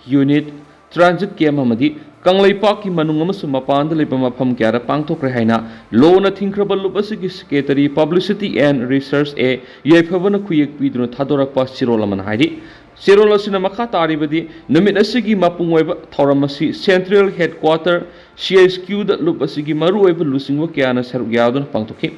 ꯌꯨꯅꯤꯠ ꯇ꯭ꯔꯥꯟꯖꯤꯠ ꯀꯦꯝ ꯑꯃꯗꯤ ꯀꯪꯂꯩꯄꯥꯛꯀꯤ ꯃꯅꯨꯡ ꯑꯃꯁꯨꯡ ꯃꯄꯥꯟꯗ ꯂꯩꯕ ꯃꯐꯝ ꯀꯌꯥꯗ ꯄꯥꯡꯊꯣꯛꯈ꯭ꯔꯦ ꯍꯥꯏꯅ ꯂꯣꯅ ꯊꯤꯡꯈ꯭ꯔꯕ ꯂꯨꯞ ꯑꯁꯤꯒꯤ ꯁꯦꯀ꯭ꯔꯦꯇꯔꯤ ꯄꯕ꯭ꯂꯤꯁꯤꯇꯤ ꯑꯦꯟ ꯔꯤꯁꯔꯆ ꯌꯥꯏꯐꯕꯅ ꯈꯨꯌꯦꯛ ꯄꯤꯗꯨꯅ ꯊꯥꯗꯣꯔꯛꯄ ꯆꯦꯔꯣꯜ ꯑꯃꯅ ꯍꯥꯏꯔꯤ ꯆꯦꯔꯣꯜ ꯑꯁꯤꯅ ꯃꯈꯥ ꯇꯥꯔꯤꯕꯗꯤ ꯅꯨꯃꯤꯠ ꯑꯁꯤꯒꯤ ꯃꯄꯨꯡ ꯑꯣꯏꯕ ꯊꯧꯔꯝ ꯑꯁꯤ ꯁꯦꯟꯇ꯭ꯔꯦꯜ ꯍꯦꯗꯀ꯭ꯋꯥꯇꯔ CHQꯗ ꯂꯨꯞ ꯑꯁꯤꯒꯤ ꯃꯔꯨꯑꯣꯏꯕ ꯂꯨꯆꯤꯡꯕ ꯀꯌꯥꯅ ꯁꯔꯨꯛ ꯌꯥꯗꯨꯅ ꯄꯥꯡꯊꯣꯛꯈꯤ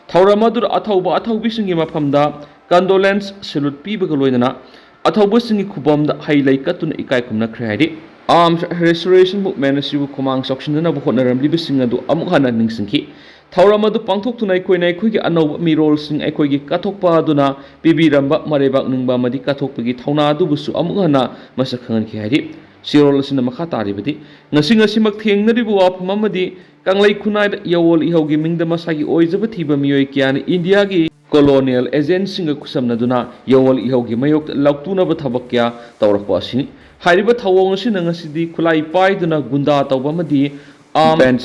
ꯊꯧꯔꯝ ꯑꯗꯨꯗ ꯑꯊꯧꯕꯁꯤꯡꯒꯤ ꯃꯐꯝꯗ ꯀꯟꯗꯣꯂꯦꯟꯁ ꯁꯦꯂꯨꯠ ꯄꯤꯕꯒ ꯂꯣꯏꯅꯅ ꯑꯊꯧꯕꯁꯤꯡꯒꯤ ꯈꯨꯕꯝꯗ ꯍꯩ ꯂꯩ ꯀꯠꯇꯨꯅ ꯏꯀꯥꯏ ꯈꯨꯝꯅꯈ꯭ꯔꯦ ꯍꯥꯏꯔꯤ ꯑꯥꯔꯝꯁ ꯔꯦꯁꯇꯣꯔꯦꯁꯟ ꯃꯨꯚꯃꯦꯟ ꯑꯁꯤꯕꯨ ꯈꯨꯃꯥꯡ ꯆꯥꯎꯁꯤꯟꯅꯅꯕ ꯍꯣꯠꯅꯔꯝꯂꯤꯕꯁꯤꯡ ꯑꯗꯨ ꯑꯃꯨꯛ ꯍꯟꯅ ꯅꯤꯡꯁꯤꯡꯈꯤ ꯊꯧꯔꯝ ꯑꯗꯨ ꯄꯥꯡꯊꯣꯛꯇꯨꯅ ꯑꯩꯈꯣꯏꯒꯤ ꯑꯅꯧꯕ ꯃꯤꯔꯣꯜꯁꯤꯡ ꯑꯩꯈꯣꯏꯒꯤ ꯀꯠꯊꯣꯛꯄ ꯑꯗꯨꯅ ꯄꯤꯕꯤꯔꯝꯕ ꯃꯔꯩꯕꯥꯛ ꯅꯤꯡꯕ ꯑꯃꯗꯤ ꯀꯠꯊꯣꯛꯄꯒꯤ ꯊꯧꯅꯥ ꯑꯗꯨꯕꯨꯁꯨ ꯑꯃꯨꯛ ꯍꯟꯅ ꯃꯁꯛ ꯈꯪꯍꯟꯈꯤ ꯍꯥꯏꯔꯤ ꯆꯦꯔꯣꯜ ꯑꯁꯤꯅ ꯃꯈꯥ ꯇꯥꯔꯤꯕꯗꯤ ꯉꯁꯤꯃꯛ ꯊꯦꯡꯅꯔꯤꯕ ꯋꯥꯐꯝ ꯑꯃꯗꯤ ꯀꯪꯂꯩ ꯈꯨꯟꯅꯥꯏꯗ ꯌꯥꯋꯣꯜ ꯏꯍꯧꯒꯤ ꯃꯤꯡꯗ ꯃꯁꯥꯒꯤ ꯑꯣꯏꯖꯕ ꯊꯤꯕ ꯃꯤꯑꯣꯏ ꯀꯌꯥꯅ ꯏꯟꯗꯤꯌꯥꯒꯤ ꯀꯣꯂꯣꯅꯤꯌꯦꯜ ꯑꯦꯖꯦꯟꯠꯁꯤꯡꯒ ꯈꯨꯠꯁꯝꯅꯗꯨꯅ ꯌꯥꯋꯣꯜ ꯏꯍꯧꯒꯤ ꯃꯥꯌꯣꯛꯇ ꯂꯥꯎꯇꯨꯅꯕ ꯊꯕꯛ ꯀꯌꯥ ꯇꯧꯔꯛꯄ ꯑꯁꯤꯅꯤ ꯍꯥꯏꯔꯤꯕ ꯊꯧꯑꯣꯡ ꯑꯁꯤꯅ ꯉꯁꯤꯗꯤ ꯈꯨꯠꯂꯥꯏ ꯄꯥꯏꯗꯨꯅ ꯒꯨꯟꯗꯥ ꯇꯧꯕ ꯑꯃꯗꯤ ꯑꯥꯔꯝ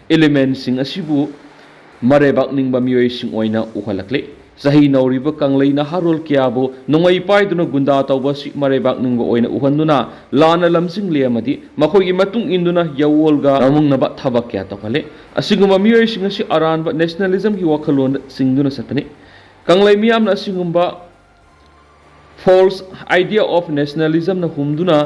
ꯏꯂꯤꯃꯦꯟꯠꯁꯤꯡ ꯑꯁꯤꯕꯨ ꯃꯔꯩꯕꯥꯛ ꯅꯤꯡꯕ ꯃꯤꯑꯣꯏꯁꯤꯡ ꯑꯣꯏꯅ ꯎꯍꯜꯂꯛꯂꯤ ꯆꯍꯤ ꯅꯧꯔꯤꯕ ꯀꯪꯂꯩ ꯅꯍꯥꯔꯣꯜ ꯀꯌꯥꯕꯨ ꯅꯣꯡꯃꯩ ꯄꯥꯏꯗꯨꯅ ꯒꯨꯟꯗꯥ ꯇꯧꯕ ꯑꯁꯤ ꯃꯔꯩꯕꯥꯛ ꯅꯤꯡꯕ ꯑꯣꯏꯅ ꯎꯍꯟꯗꯨꯅ ꯂꯥꯟꯅ ꯂꯝꯖꯤꯡꯂꯤ ꯑꯃꯗꯤ ꯃꯈꯣꯏꯒꯤ ꯃꯇꯨꯡ ꯏꯟꯗꯨꯅ ꯌꯥꯋꯣꯜꯒ ꯉꯥꯃꯨꯡꯅꯕ ꯊꯕꯛ ꯀꯌꯥ ꯇꯧꯍꯜꯂꯤ ꯑꯁꯤꯒꯨꯝꯕ ꯃꯤꯑꯣꯏꯁꯤꯡ ꯑꯁꯤ ꯑꯔꯥꯟꯕ ꯅꯦꯁꯅꯦꯂꯤꯖꯝꯒꯤ ꯋꯥꯈꯜꯂꯣꯟꯗ ꯆꯤꯡꯗꯨꯅ ꯆꯠꯄꯅꯤ ꯀꯪꯂꯩ ꯃꯤꯌꯥꯝꯅ ꯑꯁꯤꯒꯨꯝꯕ ꯐꯣꯜꯁ ꯑꯥꯏꯗꯤꯌꯥ ꯑꯣꯐ ꯅꯦꯁꯅꯦꯂꯤꯖꯝꯅ ꯍꯨꯝꯗꯨꯅ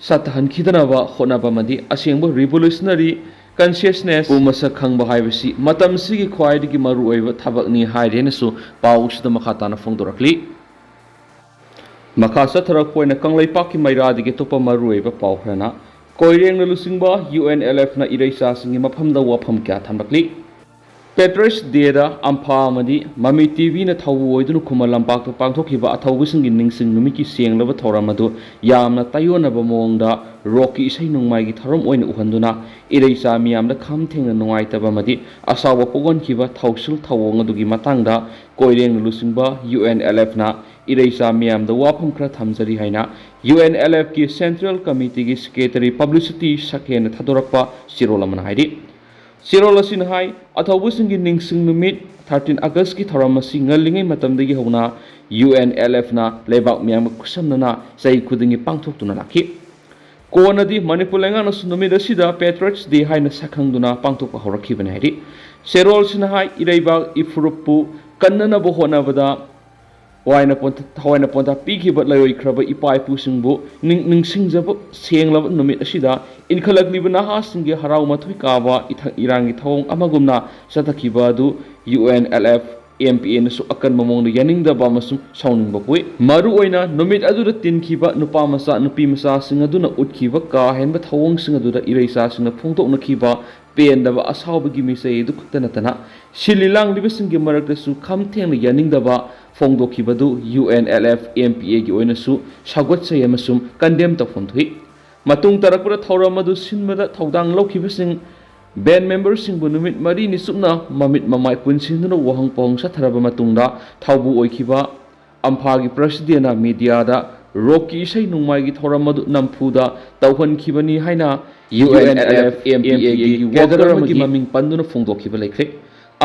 ꯆꯠꯊꯍꯟꯈꯤꯗꯅꯕ ꯍꯣꯠꯅꯕ ꯑꯃꯗꯤ ꯑꯁꯦꯡꯕ ꯔꯤꯚꯣꯂꯨꯁꯅꯔꯤ ꯀꯟꯁꯤꯌꯁꯅꯦꯁꯄꯨ ꯃꯁꯛ ꯈꯪꯕ ꯍꯥꯏꯕꯁꯤ ꯃꯇꯝꯁꯤꯒꯤ ꯈ꯭ꯋꯥꯏꯗꯒꯤ ꯃꯔꯨꯑꯣꯏꯕ ꯊꯕꯛꯅꯤ ꯍꯥꯏꯔꯦꯅꯁꯨ ꯄꯥꯎꯁꯤꯗ ꯃꯈꯥ ꯇꯥꯅ ꯐꯣꯡꯗꯣꯔꯛꯂꯤ ꯃꯈꯥ ꯆꯠꯊꯔꯛꯄ ꯑꯣꯏꯅ ꯀꯪꯂꯩꯄꯥꯛꯀꯤ ꯃꯩꯔꯥꯗꯒꯤ ꯑꯇꯣꯞꯄ ꯃꯔꯨꯑꯣꯏꯕ ꯄꯥꯎ ꯈꯔꯅ ꯀꯣꯏꯔꯦꯡꯅ ꯂꯨꯆꯤꯡꯕ UNLFꯅ ꯏꯔꯩꯆꯥꯁꯤꯡꯒꯤ ꯃꯐꯝꯗ ꯋꯥꯐꯝ ꯀꯌꯥ ꯊꯝꯂꯛꯂꯤ ꯄꯦꯇ꯭ꯔꯁ ꯗꯦꯗ ꯑꯝꯐꯥ ꯑꯃꯗꯤ ꯃꯃꯤ ꯇꯤꯚꯤꯅ ꯊꯧꯕꯨ ꯑꯣꯏꯗꯨꯅ ꯈꯨꯃꯟ ꯂꯝꯄꯥꯛꯇ ꯄꯥꯡꯊꯣꯛꯈꯤꯕ ꯑꯊꯧꯕꯁꯤꯡꯒꯤ ꯅꯤꯡꯁꯤꯡ ꯅꯨꯃꯤꯠꯀꯤ ꯁꯦꯡꯂꯕ ꯊꯧꯔꯝ ꯑꯗꯨ ꯌꯥꯝꯅ ꯇꯥꯏꯌꯣꯟꯅꯕ ꯃꯑꯣꯡꯗ ꯔꯣꯛꯀꯤ ꯏꯁꯩ ꯅꯣꯡꯃꯥꯏꯒꯤ ꯊꯧꯔꯝ ꯑꯣꯏꯅ ꯎꯍꯟꯗꯨꯅ ꯏꯔꯩꯆꯥ ꯃꯤꯌꯥꯝꯗ ꯈꯝ ꯊꯦꯡꯅ ꯅꯨꯡꯉꯥꯏꯇꯕ ꯑꯃꯗꯤ ꯑꯁꯥꯎꯕ ꯄꯣꯛꯍꯟꯈꯤꯕ ꯊꯧꯁꯤꯜ ꯊꯧꯑꯣꯡ ꯑꯗꯨꯒꯤ ꯃꯇꯥꯡꯗ ꯀꯣꯏꯔꯦꯡꯅ ꯂꯨꯆꯤꯡꯕ UNLFꯅ ꯏꯔꯩꯆꯥ ꯃꯤꯌꯥꯝꯗ ꯋꯥꯐꯝ ꯈꯔ ꯊꯝꯖꯔꯤ ꯍꯥꯏꯅ UNLFꯀꯤ ꯁꯦꯟꯇ꯭ꯔꯦꯜ ꯀꯃꯤꯇꯤꯒꯤ ꯁꯦꯀ꯭ꯔꯦꯇꯔꯤ ꯄꯕ꯭ꯂꯤꯁꯤꯇꯤ ꯁꯛꯍꯦꯟꯅ ꯊꯥꯗꯣꯔꯛꯄ ꯆꯦꯔꯣꯜ ꯑꯃꯅ ꯍꯥꯏꯔꯤ ꯆꯦꯔꯣꯜ ꯑꯁꯤꯅ ꯍꯥꯏ ꯑꯊꯧꯕꯁꯤꯡꯒꯤ ꯅꯤꯡꯁꯤꯡ ꯅꯨꯃꯤꯠ 13 ꯑꯥꯒꯁꯠꯀꯤ ꯊꯧꯔꯝ ꯑꯁꯤ ꯉꯜꯂꯤꯉꯩ ꯃꯇꯝꯗꯒꯤ ꯍꯧꯅ UNLFꯅ ꯂꯩꯕꯥꯛ ꯃꯤꯌꯥꯝꯒ ꯈꯨꯠꯁꯝꯅꯅ ꯆꯍꯤ ꯈꯨꯗꯤꯡꯒꯤ ꯄꯥꯡꯊꯣꯛꯇꯨꯅ ꯂꯥꯛꯈꯤ ꯀꯣꯟꯅꯗꯤ ꯃꯅꯤꯄꯨꯔ ꯂꯩꯉꯥꯛꯅꯁꯨ ꯅꯨꯃꯤꯠ ꯑꯁꯤꯗ ꯄꯦꯇ꯭ꯔꯣꯏꯠꯁ ꯗꯦ ꯍꯥꯏꯅ ꯁꯛꯈꯪꯗꯨꯅ ꯄꯥꯡꯊꯣꯛꯄ ꯍꯧꯔꯛꯈꯤꯕꯅꯤ ꯍꯥꯏꯗꯤ ꯆꯦꯔꯣꯜꯁꯤꯅ ꯍꯥꯏ ꯏꯔꯩꯕꯥꯛ ꯏꯐꯨꯔꯨꯞꯄꯨ ꯀꯟꯅꯅꯕ ꯍꯣꯠꯅꯕꯗ ꯊꯋꯥꯏꯅ ꯄꯣꯟꯊꯥ ꯄꯤꯈꯤꯕ ꯂꯩꯔꯣꯏꯈ꯭ꯔꯕ ꯏꯄꯥ ꯏꯄꯨꯁꯤꯡꯕꯨ ꯅꯤꯡꯁꯤꯡꯖꯕ ꯁꯦꯡꯂꯕ ꯅꯨꯃꯤꯠ ꯑꯁꯤꯗ ꯏꯟꯈꯠꯂꯛꯂꯤꯕ ꯅꯍꯥꯁꯤꯡꯒꯤ ꯍꯔꯥꯎ ꯃꯊꯣꯏ ꯀꯥꯕ ꯏꯔꯥꯡꯒꯤ ꯊꯧꯑꯣꯡ ꯑꯃꯒꯨꯝꯅ ꯆꯠꯊꯈꯤꯕ ꯑꯗꯨ UNLF MPAꯅꯁꯨ ꯑꯀꯟꯕ ꯃꯑꯣꯡꯗ ꯌꯥꯅꯤꯡꯗꯕ ꯑꯃꯁꯨꯡ ꯁꯥꯎꯅꯤꯡꯕ ꯄꯣꯛꯏ ꯃꯔꯨꯑꯣꯏꯅ ꯅꯨꯃꯤꯠ ꯑꯗꯨꯗ ꯇꯤꯟꯈꯤꯕ ꯅꯨꯄꯥ ꯃꯆꯥ ꯅꯨꯄꯤ ꯃꯆꯥꯁꯤꯡ ꯑꯗꯨꯅ ꯎꯠꯈꯤꯕ ꯀꯥ ꯍꯦꯟꯕ ꯊꯧꯑꯣꯡꯁꯤꯡ ꯑꯗꯨꯗ ꯏꯔꯩꯆꯥꯁꯤꯡꯅ ꯐꯣꯡꯗꯣꯛꯅꯈꯤꯕ ꯄꯦꯟꯗꯕ ꯑꯁꯥꯎꯕꯒꯤ ꯃꯤꯆꯩ ꯑꯗꯨ ꯈꯛꯇ ꯅꯠꯇꯅ ꯁꯤꯜꯂꯤ ꯂꯥꯡꯂꯤꯕꯁꯤꯡꯒꯤ ꯃꯔꯛꯇꯁꯨ ꯈꯝ ꯊꯦꯡꯅ ꯌꯥꯅꯤꯡꯗꯕ ꯐꯣꯡꯗꯣꯛꯈꯤꯕꯗꯨ UNLF MPAꯒꯤ ꯑꯣꯏꯅꯁꯨ ꯁꯧꯒꯠꯆꯩ ꯑꯃꯁꯨꯡ ꯀꯟꯗꯦꯝ ꯇꯧꯐꯝ ꯊꯣꯛꯏ ꯃꯇꯨꯡ ꯇꯥꯔꯛꯄꯗ ꯊꯧꯔꯝ ꯑꯗꯨ ꯁꯤꯟꯕꯗ ꯊꯧꯗꯥꯡ ꯂꯧꯈꯤꯕꯁꯤꯡ ꯕꯦꯟ ꯃꯦꯝꯕꯔꯁꯤꯡꯕꯨ ꯅꯨꯃꯤꯠ 4ꯅꯤ ꯆꯨꯞꯅ ꯃꯃꯤꯠ ꯃꯃꯥꯏ ꯄꯨꯟꯁꯤꯟꯗꯨꯅ ꯋꯥꯍꯪ ꯄꯥꯎꯍꯪ ꯆꯠꯊꯔꯕ ꯃꯇꯨꯡꯗ ꯊꯧꯕꯨ ꯑꯣꯏꯈꯤꯕ ꯑꯝꯐꯥꯒꯤ ꯄ꯭ꯔꯁꯤꯗꯦꯟꯅ ꯃꯤꯗꯤꯌꯥꯗ ꯔꯣꯛꯀꯤ ꯏꯁꯩ ꯅꯣꯡꯃꯥꯏꯒꯤ ꯊꯧꯔꯝ ꯑꯗꯨ ꯅꯝꯐꯨꯗ ꯇꯧꯍꯟꯈꯤꯕꯅꯤ ꯍꯥꯏꯅ UNLF MPAꯒꯤ ꯋꯥꯀꯔ ꯑꯃꯒꯤ ꯃꯃꯤꯡ ꯄꯟꯗꯨꯅ ꯐꯣꯡꯗꯣꯛꯈꯤꯕ ꯂꯩꯈ꯭ꯔꯦ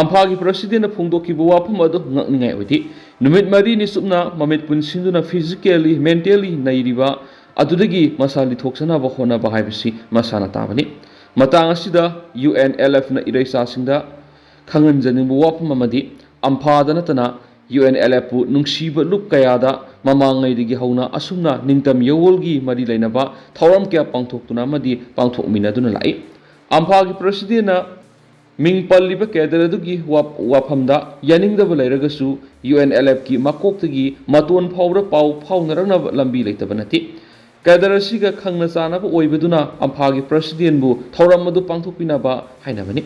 ꯑꯝꯐꯥꯒꯤ ꯄ꯭ꯔꯁꯤꯗꯦꯟꯅ ꯐꯣꯡꯗꯣꯛꯈꯤꯕ ꯋꯥꯐꯝ ꯑꯗꯨ ꯉꯛꯅꯤꯡꯉꯥꯏ ꯑꯣꯏꯗꯦ ꯅꯨꯃꯤꯠ 4ꯅꯤ ꯆꯨꯞꯅ ꯃꯃꯤꯠ ꯄꯨꯟꯁꯤꯟꯗꯨꯅ ꯐꯤꯖꯤꯀꯦꯜꯂꯤ ꯃꯦꯟꯇꯦꯜꯂꯤ ꯅꯩꯔꯤꯕ ꯑꯗꯨꯗꯒꯤ ꯃꯁꯥ ꯂꯤꯊꯣꯛꯆꯅꯕ ꯍꯣꯠꯅꯕ ꯍꯥꯏꯕꯁꯤ ꯃꯁꯥꯅ ꯇꯥꯕꯅꯤ ꯃꯇꯥꯡ ꯑꯁꯤꯗ UNLFꯅ ꯏꯔꯩꯆꯥꯁꯤꯡꯗ ꯈꯪꯍꯟꯖꯅꯤꯡꯕ ꯋꯥꯐꯝ ꯑꯃꯗꯤ ꯑꯝꯐꯥꯗ ꯅꯠꯇꯅ UNLFꯄꯨ ꯅꯨꯡꯁꯤꯕ ꯂꯨꯞ ꯀꯌꯥꯗ ꯃꯃꯥꯡꯉꯩꯗꯒꯤ ꯍꯧꯅ ꯑꯁꯨꯝꯅ ꯅꯤꯡꯇꯝ ꯌꯧꯋꯣꯜꯒꯤ ꯃꯔꯤ ꯂꯩꯅꯕ ꯊꯧꯔꯝ ꯀꯌꯥ ꯄꯥꯡꯊꯣꯛꯇꯨꯅ ꯑꯃꯗꯤ ꯄꯥꯡꯊꯣꯛꯃꯤꯟꯅꯗꯨꯅ ꯂꯥꯛꯏ ꯑꯝꯐꯥꯒꯤ ꯄ꯭ꯔꯁꯤꯗꯦꯟꯅ ꯃꯤꯡ ꯄꯜꯂꯤꯕ ꯀꯦꯗꯔ ꯑꯗꯨꯒꯤ ꯋꯥꯐꯝꯗ ꯌꯥꯅꯤꯡꯗꯕ ꯂꯩꯔꯒꯁꯨ UNLFꯀꯤ ꯃꯀꯣꯛꯇꯒꯤ ꯃꯇꯣꯟ ꯐꯥꯎꯕ ꯄꯥꯎ ꯐꯥꯎꯅꯔꯛꯅꯕ ꯂꯝꯕꯤ ꯂꯩꯇꯕ ꯅꯠꯇꯦ ꯀꯦꯗꯔ ꯑꯁꯤꯒ ꯈꯪꯅ ꯆꯥꯟꯅꯕ ꯑꯣꯏꯕꯗꯨꯅ ꯑꯝꯐꯥꯒꯤ ꯄ꯭ꯔꯁꯤꯗꯦꯟꯕꯨ ꯊꯧꯔꯝ ꯑꯗꯨ ꯄꯥꯡꯊꯣꯛꯄꯤꯅꯕ ꯍꯥꯏꯅꯕꯅꯤ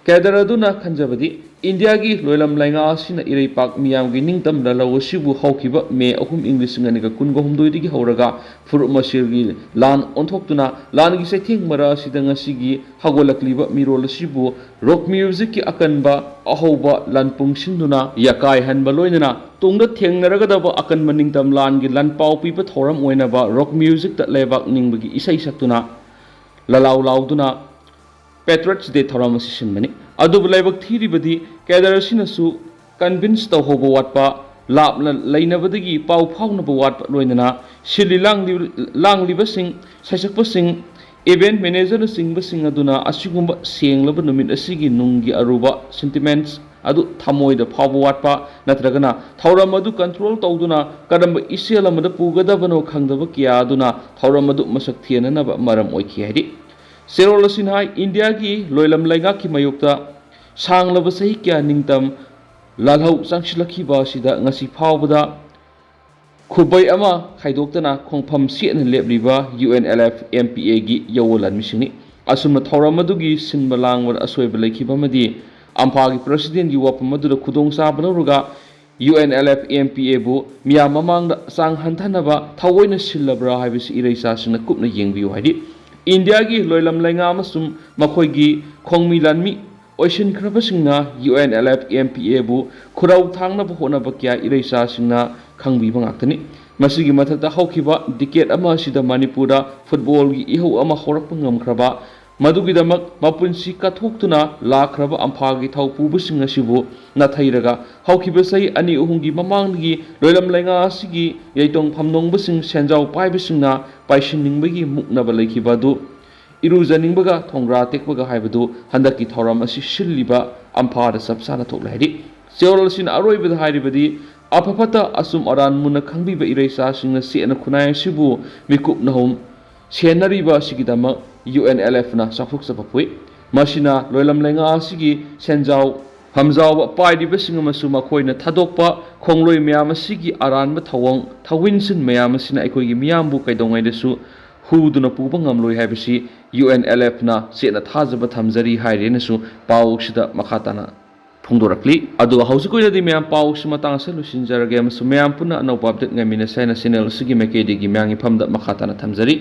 ꯀꯦꯗꯔ ꯑꯗꯨꯅ ꯈꯟꯖꯕꯗꯤ ꯏꯟꯗꯤꯌꯥꯒꯤ ꯂꯣꯏꯂꯝ ꯂꯩꯉꯥꯛ ꯑꯁꯤꯅ ꯏꯔꯩꯄꯥꯛ ꯃꯤꯌꯥꯝꯒꯤ ꯅꯤꯡꯇꯝ ꯂꯥꯂꯧ ꯑꯁꯤꯕꯨ ꯍꯧꯈꯤꯕ ꯃꯦ 3, 2023 ꯍꯧꯔꯒ ꯐꯨꯔꯨꯞ ꯃꯁꯦꯜꯒꯤ ꯂꯥꯟ ꯑꯣꯟꯊꯣꯛꯇꯨꯅ ꯂꯥꯟꯒꯤ ꯆꯩꯊꯦꯡ ꯃꯔꯛ ꯑꯁꯤꯗ ꯉꯁꯤꯒꯤ ꯍꯧꯒꯠꯂꯛꯂꯤꯕ ꯃꯤꯔꯣꯜ ꯑꯁꯤꯕꯨ ꯔꯣꯛ ꯃ꯭ꯌꯨꯖꯤꯛꯀꯤ ꯑꯀꯟꯕ ꯑꯍꯧꯕ ꯂꯟꯄꯨꯡꯁꯤꯟꯗꯨꯅ ꯌꯥꯀꯥꯏꯍꯟꯕ ꯂꯣꯏꯅꯅ ꯇꯨꯡꯗ ꯊꯦꯡꯅꯔꯒꯗꯕ ꯑꯀꯟꯕ ꯅꯤꯡꯇꯝ ꯂꯥꯟꯒꯤ ꯂꯟꯄꯥꯎ ꯄꯤꯕ ꯊꯧꯔꯝ ꯑꯣꯏꯅꯕ ꯔꯣꯛ ꯃ꯭ꯌꯨꯖꯤꯛꯇ ꯂꯩꯕꯥꯛ ꯅꯤꯡꯕꯒꯤ ꯏꯁꯩ ꯁꯛꯇꯨꯅ ꯂꯂꯥꯎ ꯂꯥꯎꯗꯨꯅ ꯄꯦꯇ꯭ꯔꯣꯏꯠꯁ ꯗꯦ ꯊꯧꯔꯝ ꯑꯁꯤ ꯁꯤꯟꯕꯅꯤ ꯑꯗꯨꯕꯨ ꯂꯥꯏꯕꯛ ꯊꯤꯔꯤꯕꯗꯤ ꯀꯦꯗꯔ ꯑꯁꯤꯅꯁꯨ ꯀꯟꯚꯤꯟꯁ ꯇꯧꯍꯧꯕ ꯋꯥꯠꯄ ꯂꯥꯞꯅ ꯂꯩꯅꯕꯗꯒꯤ ꯄꯥꯎ ꯐꯥꯎꯅꯕ ꯋꯥꯠꯄ ꯂꯣꯏꯅꯅ ꯁꯤꯜꯂꯤ ꯂꯥꯡꯂꯤꯕꯁꯤꯡ ꯁꯩꯁꯛꯄꯁꯤꯡ ꯏꯚꯦꯟꯠ ꯃꯦꯅꯦꯖꯔꯅꯆꯤꯡꯕꯁꯤꯡ ꯑꯗꯨꯅ ꯑꯁꯤꯒꯨꯝꯕ ꯁꯦꯡꯂꯕ ꯅꯨꯃꯤꯠ ꯑꯁꯤꯒꯤ ꯅꯨꯡꯒꯤ ꯑꯔꯨꯕ ꯁꯦꯟꯇꯤꯃꯦꯟꯠꯁ ꯑꯗꯨ ꯊꯃꯣꯏꯗ ꯐꯥꯎꯕ ꯋꯥꯠꯄ ꯅꯠꯇ꯭ꯔꯒꯅ ꯊꯧꯔꯝ ꯑꯗꯨ ꯀꯟꯇ꯭ꯔꯣꯜ ꯇꯧꯗꯨꯅ ꯀꯔꯝꯕ ꯏꯆꯦꯜ ꯑꯃꯗ ꯄꯨꯒꯗꯕꯅꯣ ꯈꯪꯗꯕ ꯀꯌꯥ ꯑꯗꯨꯅ ꯊꯧꯔꯝ ꯑꯗꯨ ꯃꯁꯛ ꯊꯤꯍꯟꯅꯅꯕ ꯃꯔꯝ ꯑꯣꯏꯈꯤ ꯍꯥꯏꯗꯤ ꯆꯦꯔꯣꯜ ꯑꯁꯤꯅ ꯍꯥꯏ ꯏꯟꯗꯤꯌꯥꯒꯤ ꯂꯣꯏꯂꯝ ꯂꯩꯉꯥꯛꯀꯤ ꯃꯥꯌꯣꯛꯇ ꯁꯥꯡꯂꯕ ꯆꯍꯤ ꯀꯌꯥ ꯅꯤꯡꯇꯝ ꯂꯥꯜꯍꯧ ꯆꯪꯁꯤꯜꯂꯛꯈꯤꯕ ꯑꯁꯤꯗ ꯉꯁꯤ ꯐꯥꯎꯕꯗ ꯈꯨꯕꯩ ꯑꯃ ꯈꯥꯏꯗꯣꯛꯇꯅ ꯈꯣꯡꯐꯝ ꯆꯦꯠꯅ ꯂꯦꯞꯂꯤꯕ UNLF MPAꯒꯤ ꯌꯧꯋꯣꯜ ꯂꯥꯟꯃꯤꯁꯤꯡꯅꯤ ꯑꯁꯨꯝꯅ ꯊꯧꯔꯝ ꯑꯗꯨꯒꯤ ꯁꯤꯟꯕ ꯂꯥꯡꯕꯗ ꯑꯁꯣꯏꯕ ꯂꯩꯈꯤꯕ ꯑꯃꯗꯤ ꯑꯝꯐꯥꯒꯤ ꯄ꯭ꯔꯁꯤꯗꯦꯟꯒꯤ ꯋꯥꯐꯝ ꯑꯗꯨꯗ ꯈꯨꯗꯣꯡꯆꯥꯕ ꯂꯧꯔꯒ UNLF MPAꯕꯨ ꯃꯤꯌꯥꯝ ꯃꯃꯥꯡꯗ ꯆꯥꯡ ꯍꯟꯊꯅꯕ ꯊꯑꯣꯏꯅ ꯁꯤꯜꯂꯕ꯭ꯔꯥ ꯍꯥꯏꯕꯁꯤ ꯏꯔꯩꯆꯥꯁꯤꯡꯅ ꯀꯨꯞꯅ ꯌꯦꯡꯕꯤꯌꯨ ꯍꯥꯏꯗꯤ ꯏꯟꯗꯤꯌꯥꯒꯤ ꯂꯣꯏꯂꯝ ꯂꯩꯉꯥꯛ ꯑꯃꯁꯨꯡ ꯃꯈꯣꯏꯒꯤ ꯈꯣꯡꯃꯤ ꯂꯥꯟꯃꯤ ꯑꯣꯏꯁꯤꯟꯈ꯭ꯔꯕꯁꯤꯡꯅ UNLF MPAꯕꯨ ꯈꯨꯔꯧ ꯊꯥꯡꯅꯕ ꯍꯣꯠꯅꯕ ꯀꯌꯥ ꯏꯔꯩꯆꯥꯁꯤꯡꯅ ꯈꯪꯕꯤꯕ ꯉꯥꯛꯇꯅꯤ ꯃꯁꯤꯒꯤ ꯃꯊꯛꯇ ꯍꯧꯈꯤꯕ ꯗꯤꯀꯦꯠ ꯑꯃ ꯑꯁꯤꯗ ꯃꯅꯤꯄꯨꯔꯗ ꯐꯨꯠꯕꯣꯜꯒꯤ ꯏꯍꯧ ꯑꯃ ꯍꯧꯔꯛꯄ ꯉꯝꯈ꯭ꯔꯕ ꯃꯗꯨꯒꯤꯗꯃꯛ ꯃꯄꯨꯟꯁꯤ ꯀꯠꯊꯣꯛꯇꯨꯅ ꯂꯥꯛꯈ꯭ꯔꯕ ꯑꯝꯐꯥꯒꯤ ꯊꯧ ꯄꯨꯕꯁꯤꯡ ꯑꯁꯤꯕꯨ ꯅꯥꯊꯩꯔꯒ ꯍꯧꯈꯤꯕ ꯆꯍꯤ 2-3ꯒꯤ ꯃꯃꯥꯡꯗꯒꯤ ꯂꯣꯏꯂꯝ ꯂꯩꯉꯥꯛ ꯑꯁꯤꯒꯤ ꯌꯩꯇꯣꯡ ꯐꯝꯅꯣꯡꯕꯁꯤꯡ ꯁꯦꯟꯖꯥꯎ ꯄꯥꯏꯕꯁꯤꯡꯅ ꯄꯥꯏꯁꯤꯟꯅꯤꯡꯕꯒꯤ ꯃꯨꯛꯅꯕ ꯂꯩꯈꯤꯕ ꯑꯗꯨ ꯏꯔꯨꯖꯅꯤꯡꯕꯒ ꯊꯣꯡꯒ꯭ꯔꯥ ꯇꯦꯛꯄꯒ ꯍꯥꯏꯕꯗු ꯍꯟꯗꯛꯀꯤ ꯊꯧꯔꯝ ꯑꯁꯤ ꯁꯤꯜꯂꯤꯕ ꯑꯝꯐꯥꯗ ꯆꯞ ꯆꯥꯅ ꯊꯣꯛꯂꯦ ꯍꯥꯏꯗꯤ ꯆꯦꯔꯣꯜ ꯑꯁꯤꯅ ꯑꯔꯣꯏꯕꯗ ꯍꯥꯏꯔꯤꯕꯗꯤ ꯑꯐ ꯐꯠꯇ ꯑꯆꯨꯝ ꯑꯔꯥꯟ ꯃꯨꯟꯅ ꯈꯪꯕꯤꯕ ꯏꯔꯩꯆꯥꯁꯤꯡꯅ ꯆꯦꯠꯅ ꯈꯨꯟꯅꯥꯏ ꯑꯁꯤꯕꯨ ꯃꯤꯀꯨꯞ ꯅꯍꯨꯝ ꯁꯦꯟꯅꯔꯤꯕ ꯑꯁꯤꯒꯤꯗꯃꯛ UNLFꯅ ꯆꯥꯎꯊꯣꯛꯆꯕ ꯄꯣꯛꯏ ꯃꯁꯤꯅ ꯂꯣꯏꯂꯝ ꯂꯩꯉꯥꯛ ꯑꯁꯤꯒꯤ ꯁꯦꯟꯖꯥꯎ ꯍꯝꯖꯥꯎꯕ ꯄꯥꯏꯔꯤꯕꯁꯤꯡ ꯑꯃꯁꯨꯡ ꯃꯈꯣꯏꯅ ꯊꯥꯗꯣꯛꯄ ꯈꯣꯡꯂꯣꯏ ꯃꯌꯥꯝ ꯑꯁꯤꯒꯤ ꯑꯔꯥꯟꯕ ꯊꯧꯑꯣꯡ ꯊꯧꯋꯤꯟꯁꯤꯟ ꯃꯌꯥꯝ ꯑꯁꯤꯅ ꯑꯩꯈꯣꯏꯒꯤ ꯃꯤꯌꯥꯝꯕꯨ ꯀꯩꯗꯧꯉꯩꯗꯁꯨ ꯍꯨꯗꯨꯅ ꯄꯨꯕ ꯉꯝꯂꯣꯏ ꯍꯥꯏꯕꯁꯤ UNLFꯅ ꯆꯦꯠꯅ ꯊꯥꯖꯕ ꯊꯝꯖꯔꯤ ꯍꯥꯏꯔꯦꯅꯁꯨ ꯄꯥꯎꯁꯤꯗ ꯃꯈꯥ ꯇꯥꯅ ꯐꯣꯡꯗꯣꯔꯛꯂꯤ ꯑꯗꯨꯒ ꯍꯧꯖꯤꯛ ꯑꯣꯏꯅꯗꯤ ꯃꯌꯥꯝ ꯄꯥꯎꯁꯤ ꯃꯇꯥꯡ ꯑꯁꯤ ꯂꯣꯏꯁꯤꯟꯖꯔꯒꯦ ꯑꯃꯁꯨꯡ ꯃꯌꯥꯝ ꯄꯨꯟꯅ ꯑꯅꯧꯕ ꯑꯞꯗꯦꯠ ꯉꯥꯏꯃꯤꯟꯅꯁꯦ ꯍꯥꯏꯅ ꯆꯦꯅꯦꯜ ꯑꯁꯤꯒꯤ ꯃꯥꯏꯀꯩꯗꯒꯤ ꯃꯌꯥꯝꯒꯤ ꯐꯝꯗ ꯃꯈꯥ ꯇꯥꯅ ꯊꯝꯖꯔꯤ